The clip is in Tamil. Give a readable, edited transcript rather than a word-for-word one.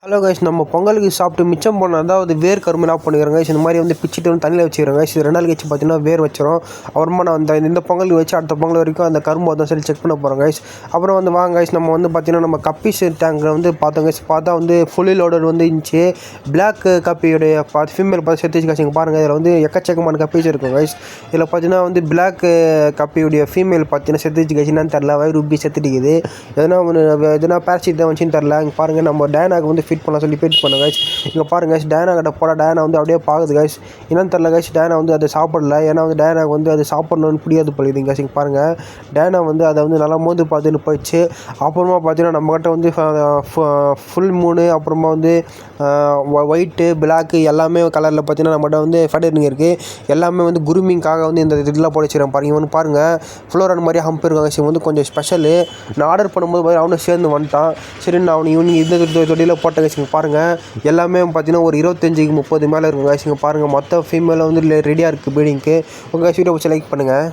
ஹலோ கைஸ், நம்ம பொங்கலுக்கு சாப்பிட்டு மிச்சம் போன அதாவது வேர் கரும்பு என்ன பண்ணிக்கிறோம் கைஸ். இந்த மாதிரி வந்து பிச்சுட்டு வந்து தண்ணியில் வச்சுக்கிறோம் கைஸ். இது 2 நாள் கழிச்சு பார்த்தீங்கன்னா வேர் வச்சிரும். அப்புறமா நான் இந்த பொங்கலுக்கு வச்சு அடுத்த பொங்கல் வரைக்கும் அந்த கரும்பு வந்து சரி செக் பண்ண போகிறோம் கைஸ். அப்புறம் வந்து வாங்க கைஸ், நம்ம வந்து பார்த்தீங்கன்னா நம்ம கப்பீஸ் டேங்கில் வந்து பார்த்தோம் கைஸ். பார்த்தா வந்து ஃபுல்லி லோடர் வந்து இருந்துச்சு. பிளாக் கப்பியோடைய ஃபீமேல் பார்த்து சேர்த்து வச்சு கைஸ். பாருங்கள், இதில் வந்து எக்கச்சக்கமான கப்பீஸ் இருக்கும் கைஸ். இதில் பார்த்தீங்கன்னா வந்து பிளாக் கப்பியோடைய ஃபீமேல் பார்த்தீங்கன்னா சேர்த்து வச்சு கைஸ். என்னன்னு தெரில, வயிறு ரூபி செத்துட்டிக்குது. எதனா பேரசிட் தான் வச்சுன்னு தெரில. இங்கே பாருங்கள், நம்ம டயனாக்கு வந்து ஃபிட் பண்ண சொல்லி ஃபிட் பண்ண கைஸ். இங்கே பாருங்க கைஸ், டயனா கிட்ட போட டயனா வந்து அப்படியே பார்க்குது கைஸ். என்னன்னு தெரில கைஸ், டயனா வந்து அதை சாப்பிடல. ஏன்னா வந்து டயனாக்கு வந்து அது சாப்பிடணும்னு புரியாது போலிது கைஸ். இங்கே பாருங்கள், டயனா வந்து அதை வந்து நல்லா மோந்து பார்த்துன்னு போயிடுச்சு. அப்புறமா பார்த்தீங்கன்னா நம்மகிட்ட வந்து ஃபுல் மூணு, அப்புறமா வந்து ஒயிட்டு பிளாக்கு எல்லாமே கலரில் பார்த்தீங்கன்னா நம்மகிட்ட வந்து ஃபெடரிங் இருக்குது. எல்லாமே வந்து குரூமிங்காக வந்து இந்த இதெல்லாம் போட வச்சுருக்கேன் பாருங்க. இவனு பாருங்கள், ஃப்ளோரன் மாதிரி ஹம்ப் இருக்காங்க. இவன் வந்து கொஞ்சம் ஸ்பெஷலு. நான் ஆர்டர் பண்ணும்போது அவனும் சேர்ந்து வந்துட்டான். சரி, நான் இவனுக்கு இந்த தொட்டியில் போட்ட கைஸ். பாருங்கள், எல்லாமே பார்த்தீங்கன்னா ஒரு 25-30 மேலே இருக்கும் கைஸ். பாருங்கள், மொத்த ஃபீமேலும் வந்து ரெடியாக இருக்குது ப்ரீடிங்க்கு. உங்கள் கைஸ் வீடியோ பிடிச்ச லைக் பண்ணுங்கள்.